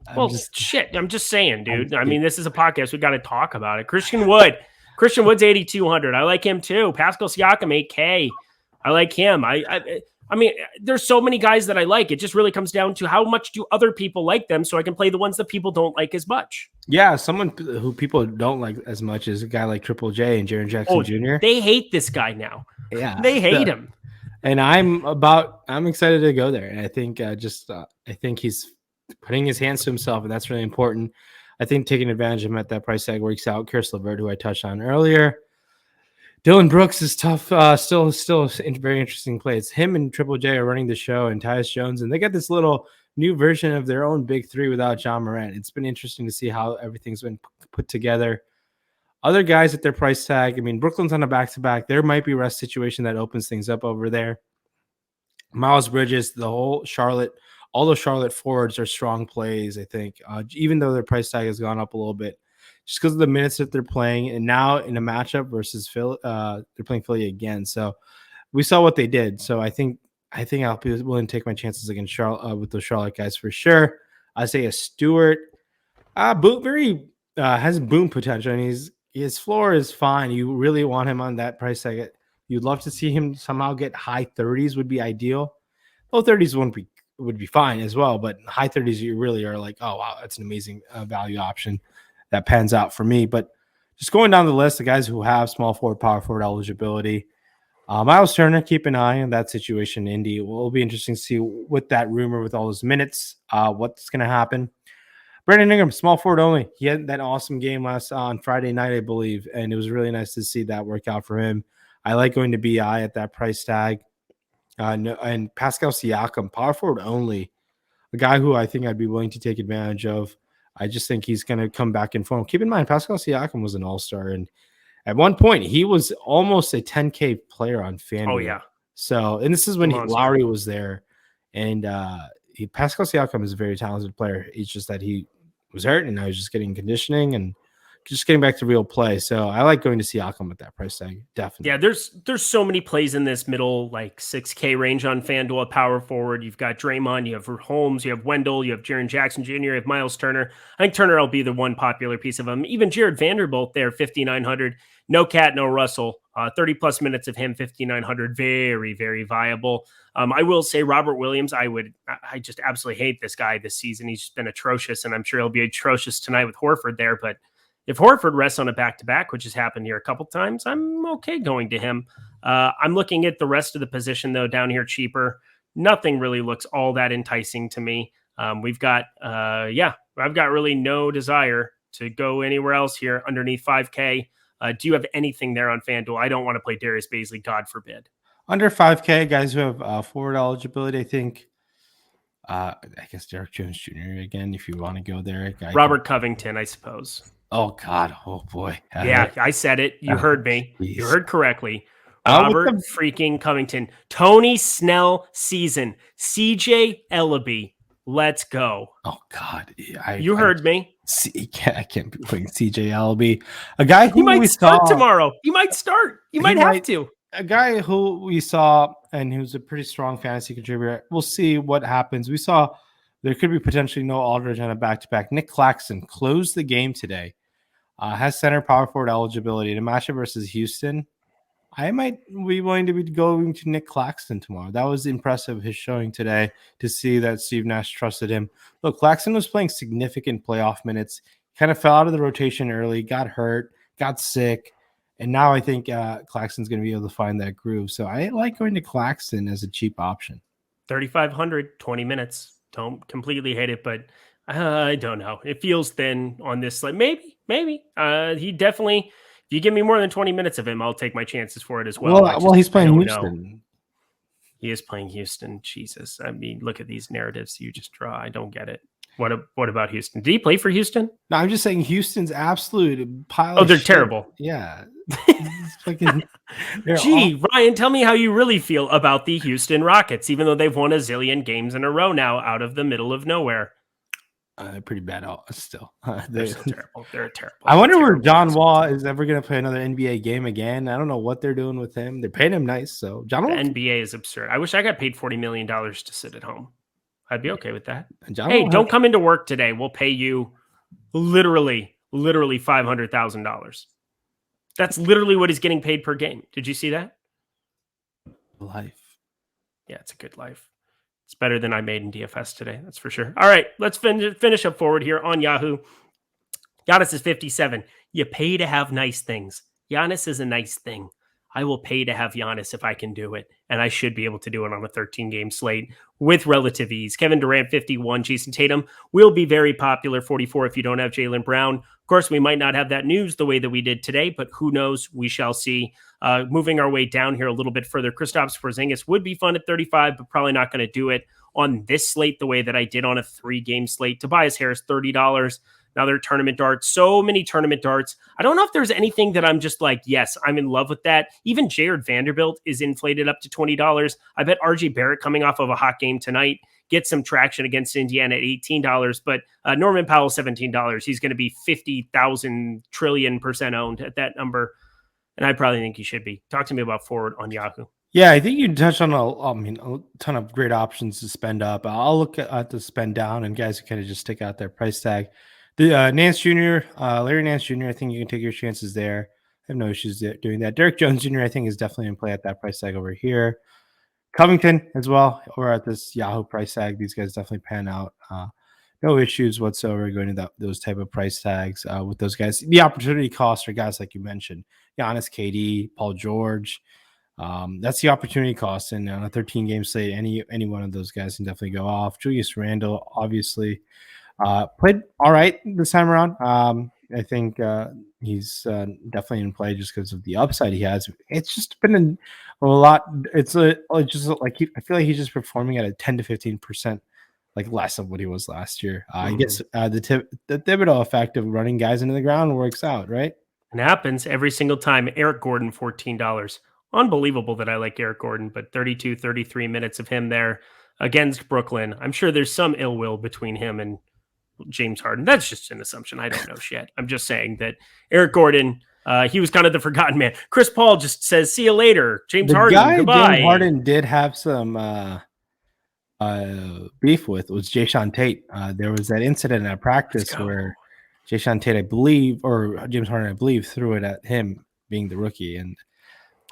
I'm just saying, dude. I mean, this is a podcast. We got to talk about it. Christian Wood's 8,200. I like him too. Pascal Siakam, 8K. I like him. I mean, there's so many guys that I like. It just really comes down to how much do other people like them so I can play the ones that people don't like as much. Yeah, someone who people don't like as much is a guy like Triple J and Jaren Jackson Jr. They hate this guy now. Yeah. They hate him. And I'm excited to go there. And I think I think he's putting his hands to himself, and that's really important. I think taking advantage of him at that price tag works out. Karis LeVert, who I touched on earlier. Dylan Brooks is tough. Still very interesting play. It's him and Triple J are running the show, and Tyus Jones, and they got this little new version of their own big three without John Morant. It's been interesting to see how everything's been put together. Other guys at their price tag. I mean, Brooklyn's on a back-to-back. There might be a rest situation that opens things up over there. Miles Bridges, all the Charlotte forwards are strong plays, I think, even though their price tag has gone up a little bit, just because of the minutes that they're playing. And now in a matchup versus Philly, they're playing Philly again. So we saw what they did. So I think I'll be willing to take my chances against Charlotte with those Charlotte guys for sure. Isaiah Stewart, has boom potential, and his floor is fine. You really want him on that price tag. You'd love to see him somehow get high 30s would be ideal. Low 30s would be fine as well, but high 30s you really are like, oh wow, that's an amazing value option that pans out for me. But just going down the list, the guys who have small forward, power forward eligibility, Miles Turner, keep an eye on that situation. Indy, will be interesting to see with that rumor with all those minutes, what's going to happen. Brandon Ingram, small forward only. He had that awesome game on Friday night, I believe, and it was really nice to see that work out for him. I like going to BI at that price tag. And Pascal Siakam, power forward only, a guy who I think I'd be willing to take advantage of. I just think he's going to come back in form. Keep in mind, Pascal Siakam was an all-star, and at one point he was almost a 10K player on FanDuel. Oh yeah. So, and this is when Lowry was there, and Pascal Siakam is a very talented player. It's just that he was hurt, and now he's just getting conditioning and just getting back to real play. So I like going to Siakam at that price tag. Definitely. Yeah, there's so many plays in this middle, like 6K range on FanDuel at power forward. You've got Draymond, you have Holmes, you have Wendell, you have Jaren Jackson Jr., you have Miles Turner. I think Turner will be the one popular piece of them. Even Jared Vanderbilt there, 5,900. No Cat, no Russell. 30 plus minutes of him, 5,900. Very, very viable. I will say Robert Williams, I just absolutely hate this guy this season. He's just been atrocious, and I'm sure he'll be atrocious tonight with Horford there. But if Horford rests on a back-to-back, which has happened here a couple times, I'm okay going to him. I'm looking at the rest of the position, though, down here cheaper. Nothing really looks all that enticing to me. I've got really no desire to go anywhere else here underneath 5K. Do you have anything there on FanDuel? I don't want to play Darius Baisley, God forbid. Under 5K, guys who have forward eligibility, I think, I guess Derek Jones Jr. again, if you want to go there. Robert Covington, I suppose. Oh, God. Oh, boy. Yeah, I said it. You heard me. Geez. You heard correctly. Robert freaking Covington. Tony Snell season. CJ Ellaby. Let's go. Oh, God. You heard me. I can't be putting CJ Ellaby. A guy who you might start tomorrow. You might start. You might have to. A guy who we saw and who's a pretty strong fantasy contributor. We'll see what happens. We saw there could be potentially no Aldridge on a back-to-back. Nick Claxton closed the game today. Has center power forward eligibility in a matchup versus Houston. I might be willing to be going to Nick Claxton tomorrow. That was impressive, his showing today, to see that Steve Nash trusted him. Look, Claxton was playing significant playoff minutes, kind of fell out of the rotation early, got hurt, got sick, and now I think Claxton's going to be able to find that groove. So I like going to Claxton as a cheap option. 3,500, 20 minutes. Don't completely hate it, but I don't know. It feels thin on this slate. Maybe. He definitely, if you give me more than 20 minutes of him, I'll take my chances for it as well. Well, he's playing Houston. He is playing Houston. Jesus. I mean, look at these narratives you just draw. I don't get it. What about Houston? Did he play for Houston? No, I'm just saying Houston's absolute pile of they're shit. Terrible. Yeah. Ryan, tell me how you really feel about the Houston Rockets, even though they've won a zillion games in a row now out of the middle of nowhere. They're pretty bad still. They're so terrible. They're terrible. I wonder where John Wall is ever going to play another NBA game again. I don't know what they're doing with him. They're paying him nice. So the NBA is absurd. I wish I got paid $40 million to sit at home. I'd be okay with that. Hey, don't come into work today. We'll pay you literally $500,000. That's literally what he's getting paid per game. Did you see that? Life. Yeah, it's a good life. It's better than I made in DFS today. That's for sure. All right, let's finish up forward here on Yahoo. Giannis is 57. You pay to have nice things. Giannis is a nice thing. I will pay to have Giannis if I can do it. And I should be able to do it on a 13-game slate with relative ease. Kevin Durant, 51. Jason Tatum will be very popular, 44 if you don't have Jaylen Brown. Of course, we might not have that news the way that we did today, but who knows? We shall see. Moving our way down here a little bit further, Kristaps Porzingis would be fun at 35, but probably not going to do it on this slate the way that I did on a 3-game slate. Tobias Harris, $30. Another tournament dart. So many tournament darts. I don't know if there's anything that I'm just like, yes, I'm in love with that. Even Jared Vanderbilt is inflated up to $20. I bet RJ Barrett coming off of a hot game tonight get some traction against Indiana at $18. But Norman Powell, $17. He's going to be 50,000 trillion % owned at that number. And I probably think he should be. Talk to me about forward on Yahoo. Yeah, I think you touched on a ton of great options to spend up. I'll look at the spend down, and guys who kind of just stick out their price tag. The Nance Jr., Larry Nance Jr., I think you can take your chances there. I have no issues doing that. Derek Jones Jr., I think, is definitely in play at that price tag over here. Covington as well, or at this Yahoo price tag. These guys definitely pan out. No issues whatsoever going to those type of price tags with those guys. The opportunity costs are guys like you mentioned, Giannis, KD, Paul George. That's the opportunity cost. And on a 13-game slate, any one of those guys can definitely go off. Julius Randle, obviously, played all right this time around. I think he's definitely in play just because of the upside he has. It's just been a lot. It's just like I feel like he's just performing at a 10 to 15% like less of what he was last year. I guess the Thibodeau effect of running guys into the ground works out, right? It happens every single time. Eric Gordon, $14. Unbelievable that I like Eric Gordon, but 32, 33 minutes of him there against Brooklyn. I'm sure there's some ill will between him and James Harden. That's just an assumption. I don't know shit. I'm just saying that Eric Gordon, he was kind of the forgotten man. Chris Paul just says, see you later. James Harden, goodbye. James Harden did have some beef with was Jayshawn Tate. There was that incident at practice where Jayshawn Tate, I believe, or James Harden, I believe, threw it at him being the rookie. And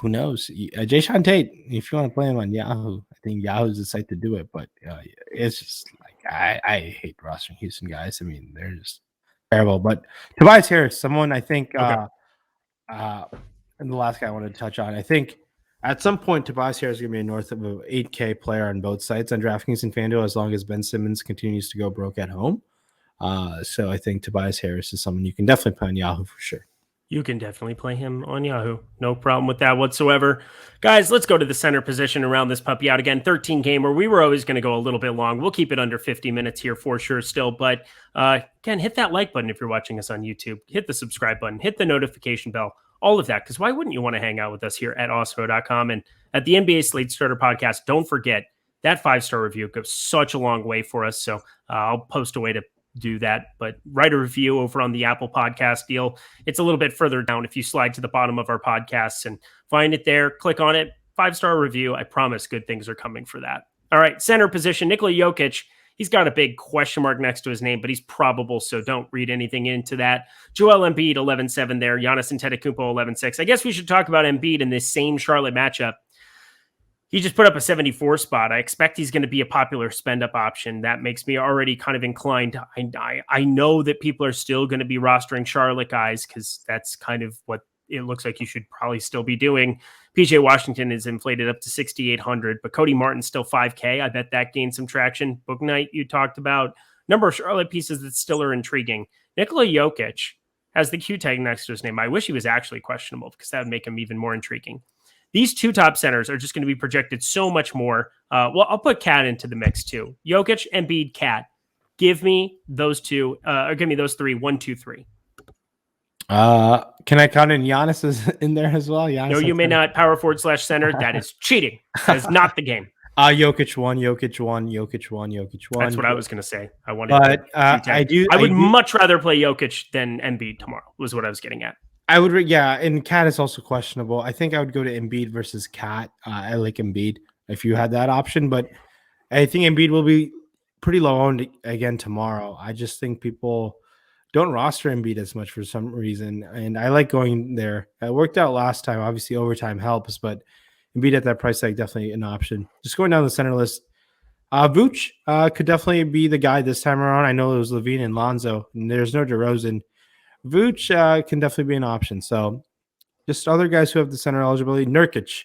who knows? Jayshawn Tate, if you want to play him on Yahoo, I think Yahoo's the site to do it. But it's just like I hate rostering Houston guys. I mean, they're just terrible. But Tobias Harris, someone I think, and the last guy I wanted to touch on, I think at some point Tobias Harris is going to be a north of an 8K player on both sites on DraftKings and FanDuel as long as Ben Simmons continues to go broke at home. So I think Tobias Harris is someone you can definitely play on Yahoo for sure. You can definitely play him on Yahoo. No problem with that whatsoever. Guys, let's go to the center position around this puppy out. Again, 13 gamer. We were always going to go a little bit long. We'll keep it under 50 minutes here for sure still. But again, hit that like button if you're watching us on YouTube. Hit the subscribe button. Hit the notification bell. All of that. Because why wouldn't you want to hang out with us here at Awesemo.com and at the NBA Slate Starter podcast? Don't forget that 5-star review goes such a long way for us. So I'll post a way to do that, but write a review over on the Apple Podcast deal. It's a little bit further down. If you slide to the bottom of our podcasts and find it there, click on it, 5-star review. I promise good things are coming for that. All right, center position, Nikola Jokic. He's got a big question mark next to his name, but he's probable, so don't read anything into that. Joel Embiid, 11-7 there. Giannis Antetokounmpo, 11-6. I guess we should talk about Embiid in this same Charlotte matchup. He just put up a 74 spot. I expect he's going to be a popular spend up option. That makes me already kind of inclined. I know that people are still going to be rostering Charlotte guys because that's kind of what it looks like you should probably still be doing. PJ Washington is inflated up to 6,800, but Cody Martin's still 5K. I bet that gained some traction. Book Night you talked about. Number of Charlotte pieces that still are intriguing. Nikola Jokic has the Q tag next to his name. I wish he was actually questionable because that would make him even more intriguing. These two top centers are just going to be projected so much more. Well, I'll put Cat into the mix too. Jokic, Embiid, Cat. Give me those two, or give me those three. 1, 2, 3. Can I count in Giannis in there as well? Giannis no, you may not. Power forward / center. That is cheating. That is not the game. Jokic 1, Jokic 1, Jokic 1, Jokic 1. That's what I was going to say. I wanted, but I would much rather play Jokic than Embiid tomorrow. Was what I was getting at. I would, yeah, and Cat is also questionable. I think I would go to Embiid versus Cat. I like Embiid if you had that option, but I think Embiid will be pretty low owned again tomorrow. I just think people don't roster Embiid as much for some reason, and I like going there. It worked out last time. Obviously, overtime helps, but Embiid at that price tag definitely an option. Just going down the center list, Vooch could definitely be the guy this time around. I know it was Levine and Lonzo, and there's no DeRozan. Vooch can definitely be an option. So Just other guys who have the center eligibility. Nurkic.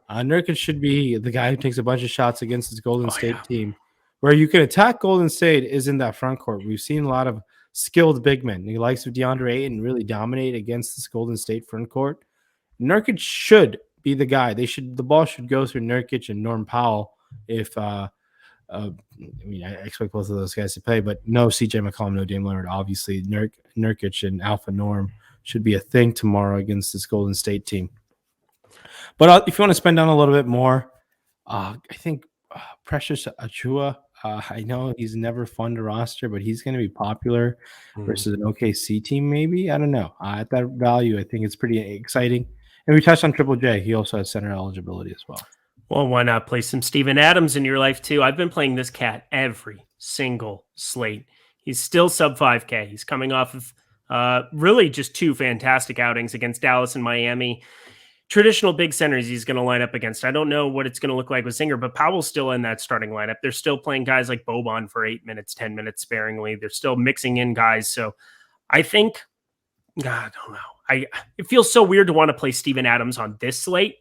Nurkic should be the guy who takes a bunch of shots against his Golden State team. Where you can attack Golden State is in that front court. We've seen a lot of skilled big men. The likes of DeAndre Ayton really dominate against this Golden State front court. Nurkic should be the guy. The ball should go through Nurkic and Norm Powell if I expect both of those guys to play, but no CJ McCollum, no Dame Lillard. Obviously, Nurkic and Alpha Norm should be a thing tomorrow against this Golden State team. But if you want to spend down a little bit more, I think Precious Achua. I know he's never fun to roster, but he's going to be popular versus an OKC team, maybe. I don't know. At that value, I think it's pretty exciting. And we touched on Triple J. He also has center eligibility as well. Well, why not play some Steven Adams in your life too? I've been playing this cat every single slate. He's still sub 5K. He's coming off of really just two fantastic outings against Dallas and Miami. Traditional big centers he's going to line up against. I don't know what it's going to look like with Singer, but Powell's still in that starting lineup. They're still playing guys like Boban for 8 minutes, 10 minutes sparingly. They're still mixing in guys. So I think, I don't know. It feels so weird to want to play Steven Adams on this slate.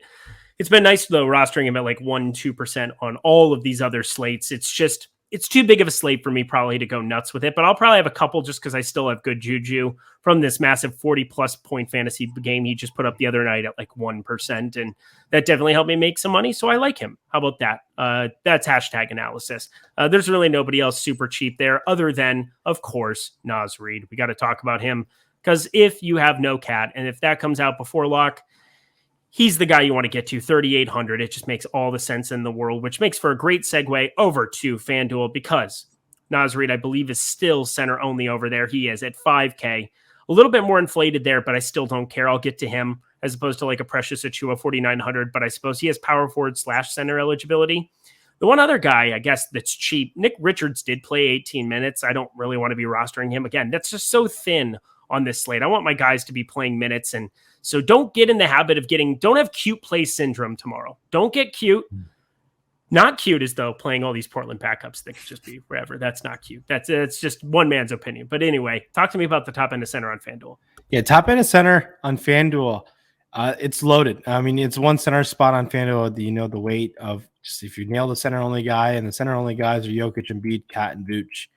It's been nice, though, rostering him at like 1-2% on all of these other slates. It's too big of a slate for me probably to go nuts with it, but I'll probably have a couple just because I still have good juju from this massive 40-plus point fantasy game he just put up the other night at like 1%, and that definitely helped me make some money, so I like him. How about that? That's hashtag analysis. There's really nobody else super cheap there other than, of course, Naz Reid. We got to talk about him because if you have no cat, and if that comes out before lock, he's the guy you want to get to, 3,800. It just makes all the sense in the world, which makes for a great segue over to FanDuel because Naz Reid, I believe, is still center only over there. He is at 5K. A little bit more inflated there, but I still don't care. I'll get to him as opposed to like a Precious Achua 4,900, but I suppose he has power forward / center eligibility. The one other guy, I guess, that's cheap, Nick Richards did play 18 minutes. I don't really want to be rostering him. Again, that's just so thin on this slate. I want my guys to be playing minutes, and so don't get in the habit of don't have cute play syndrome tomorrow. Don't get cute. Not cute as though playing all these Portland backups that could just be wherever. That's not cute. It's just one man's opinion. But anyway, talk to me about the top end of center on FanDuel. Yeah, top end of center on FanDuel. It's loaded. I mean, it's one center spot on FanDuel. The weight of just if you nail the center only guy, and the center only guys are Jokic, Embiid, Kat, and Vooch.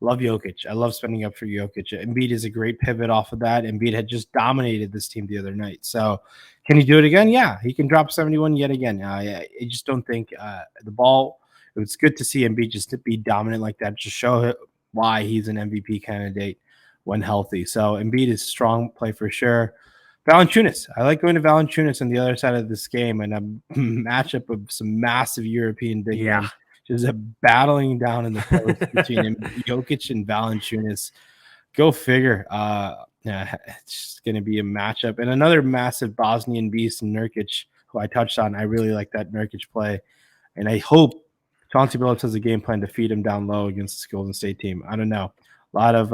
Love Jokic. I love spending up for Jokic. Embiid is a great pivot off of that. Embiid had just dominated this team the other night. So can he do it again? Yeah, he can drop 71 yet again. I just don't think the ball – it was good to see Embiid just be dominant like that, just show why he's an MVP candidate when healthy. So Embiid is strong play for sure. Valanciunas. I like going to Valanciunas on the other side of this game and a matchup of some massive European big men. Just battling down in the post between Jokic and Valanciunas. Go figure. It's just going to be a matchup. And another massive Bosnian beast in Nurkic, who I touched on. I really like that Nurkic play. And I hope Chauncey Billups has a game plan to feed him down low against this Golden State team. I don't know. A lot of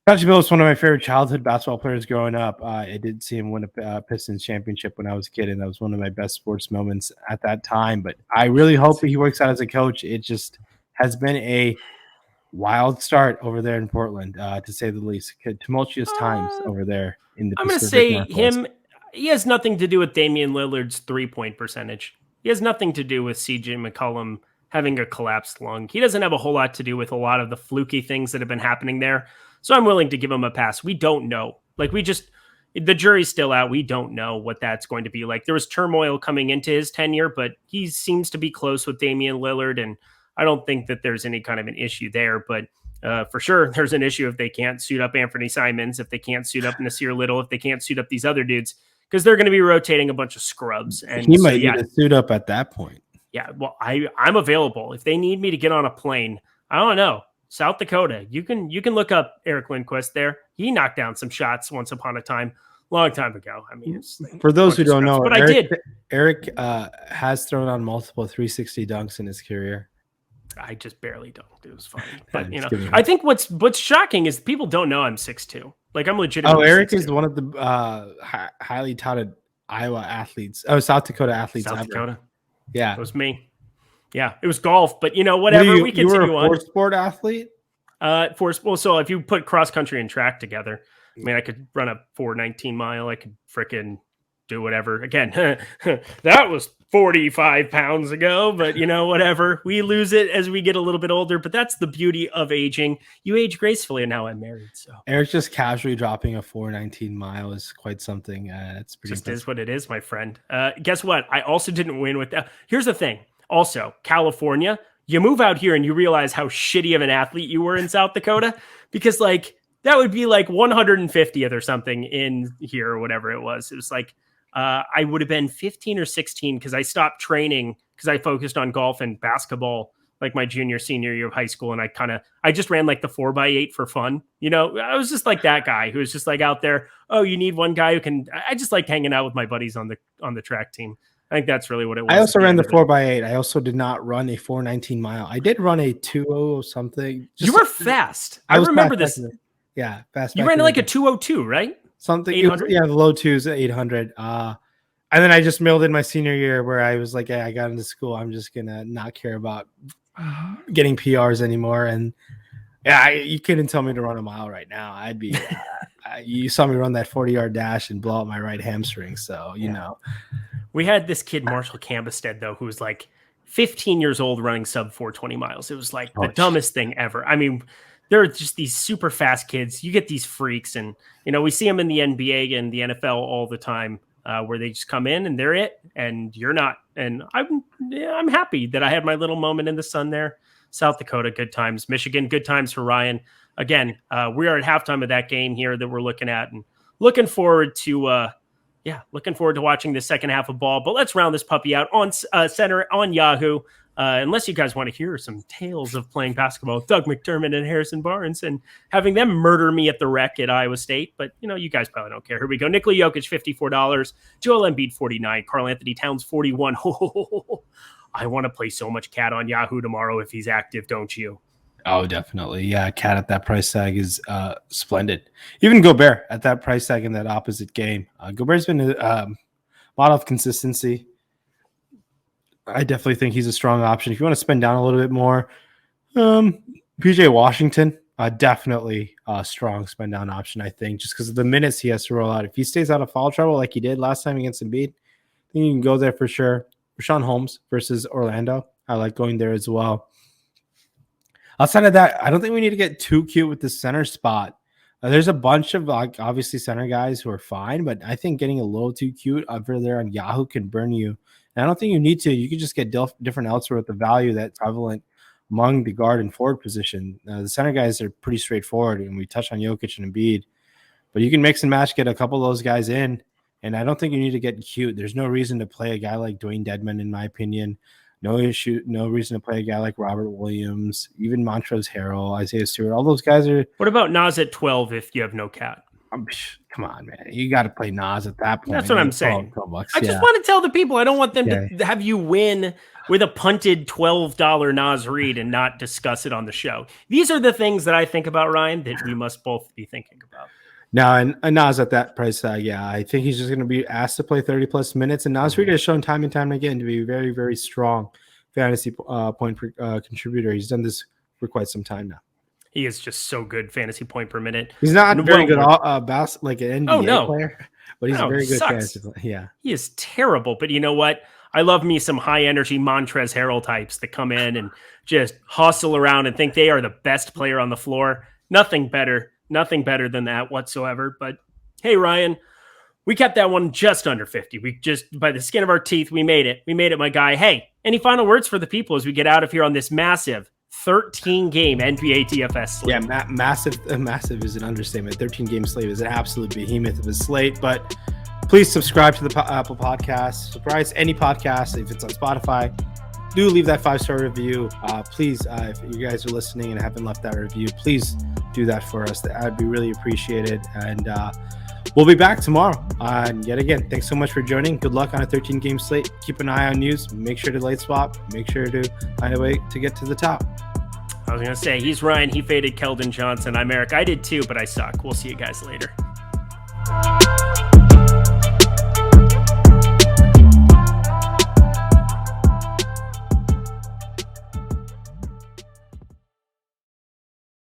Chauncey Billups, one of my favorite childhood basketball players growing up. I did see him win a Pistons championship when I was a kid, and that was one of my best sports moments at that time. But I really hope he works out as a coach. It just has been a wild start over there in Portland, to say the least. Tumultuous times over there in the Pacific. I'm going to say he has nothing to do with Damian Lillard's 3-point percentage. He has nothing to do with CJ McCollum having a collapsed lung. He doesn't have a whole lot to do with a lot of the fluky things that have been happening there. So I'm willing to give him a pass. We don't know. The jury's still out. We don't know what that's going to be like. There was turmoil coming into his tenure, but he seems to be close with Damian Lillard, and I don't think that there's any kind of an issue there. But for sure, there's an issue if they can't suit up Anthony Simons, if they can't suit up Nasir Little, if they can't suit up these other dudes, because they're going to be rotating a bunch of scrubs. And he might need to suit up at that point. Yeah, well, I'm available. If they need me to get on a plane, I don't know. South Dakota, you can look up Eric Lindquist there. He knocked down some shots once upon a time, long time ago. I mean, for those who don't know, but Eric has thrown on multiple 360 dunks in his career. I just barely dunked. It was funny, but I think what's shocking is people don't know I'm 6'2". Like I'm legitimate. Oh, Eric 6'2". Is one of the highly touted Iowa athletes. Oh, South Dakota athletes. South Dakota. Yeah, it was me. Yeah, it was golf, but whatever. We continue on. You were a four-sport athlete? So if you put cross country and track together, I mean, I could run a 4:19 mile. I could fricking do whatever. Again, that was 45 pounds ago, but whatever. We lose it as we get a little bit older, but that's the beauty of aging. You age gracefully, and now I'm married. So Eric just casually dropping a 4:19 mile is quite something. It's pretty just impressive. Is what it is, my friend. Guess what? I also didn't win with that. Here's the thing. Also, California, you move out here and you realize how shitty of an athlete you were in South Dakota, because that would be 150th or something in here or whatever it was. It was I would have been 15 or 16 because I stopped training because I focused on golf and basketball my junior, senior year of high school. And I just ran the 4x8 for fun. I was just that guy who was just out there. Oh, you need one guy who can, I just liked hanging out with my buddies on the track team. I think that's really what it was. I also ran the 4x8. I also did not run a 4:19 mile. I did run a 2:0 something. You were fast. I remember this. Yeah. Fast. You ran a 2:02, right? Something. The low twos at 800. And then I just mailed in my senior year where I was hey, I got into school. I'm just going to not care about getting PRs anymore. And yeah, you couldn't tell me to run a mile right now. I'd be, you saw me run that 40-yard dash and blow out my right hamstring. So, we had this kid, Marshall Cambestead, though, who was 15 years old running sub 420 miles. It was the dumbest thing ever. I mean, there are just these super fast kids. You get these freaks, and we see them in the NBA and the NFL all the time, where they just come in and they're it, and you're not. And I'm happy that I had my little moment in the sun there. South Dakota, good times. Michigan, good times for Rayen. Again, we are at halftime of that game here that we're looking at, and looking forward to watching the second half of ball. But let's round this puppy out on center on Yahoo. Unless you guys want to hear some tales of playing basketball with Doug McDermott and Harrison Barnes and having them murder me at the rec at Iowa State. But, you guys probably don't care. Here we go. Nikola Jokic, $54. Joel Embiid, $49. Karl Anthony Towns, $41. I want to play so much cat on Yahoo tomorrow if he's active, don't you? Oh, definitely. Yeah, cat at that price tag is splendid. Even Gobert at that price tag in that opposite game. Gobert's been a lot of consistency. I definitely think he's a strong option. If you want to spend down a little bit more, PJ Washington, definitely a strong spend down option, I think, just because of the minutes he has to roll out. If he stays out of foul trouble like he did last time against Embiid, I think you can go there for sure. Rashawn Holmes versus Orlando. I like going there as well. Outside of that, I don't think we need to get too cute with the center spot. There's a bunch of obviously center guys who are fine, but I think getting a little too cute over there on Yahoo can burn you. And I don't think you need to. You could just get different elsewhere with the value that's prevalent among the guard and forward position. The center guys are pretty straightforward, and we touch on Jokic and Embiid. But you can mix and match, get a couple of those guys in, and I don't think you need to get cute. There's no reason to play a guy like Dwayne Dedmon, in my opinion. No reason to play a guy like Robert Williams, even Montrezl Harrell, Isaiah Stewart. All those guys are. What about Nas at 12 if you have no cat? Come on, man. You got to play Nas at that point. That's what I'm saying. I just want to tell the people, I don't want them to have you win with a punted $12 Nas read and not discuss it on the show. These are the things that I think about, Rayen, that we must both be thinking about. No, and Nas at that price tag, I think he's just going to be asked to play 30-plus minutes. And Nas Reed has shown time and time again to be a very, very strong fantasy point contributor. He's done this for quite some time now. He is just so good fantasy point per minute. He's not very good like an NBA player, but he's a very good fantasy player. Yeah. He is terrible, but you know what? I love me some high-energy Montrezl Harrell types that come in and just hustle around and think they are the best player on the floor. Nothing better than that whatsoever. But hey, Rayen, we kept that one just under 50. We just, by the skin of our teeth, we made it. We made it, my guy. Hey, any final words for the people as we get out of here on this massive 13-game NBA DFS slate? Yeah, massive is an understatement. 13-game slate is an absolute behemoth of a slate. But please subscribe to the Apple Podcast. Subscribe to any podcast if it's on Spotify. Do leave that 5-star review. Please, if you guys are listening and haven't left that review, please do that for us. That'd be really appreciated. And we'll be back tomorrow. And yet again, thanks so much for joining. Good luck on a 13-game slate. Keep an eye on news. Make sure to late swap. Make sure to find a way to get to the top. I was going to say, he's Rayen. He faded Keldon Johnson. I'm Eric. I did too, but I suck. We'll see you guys later.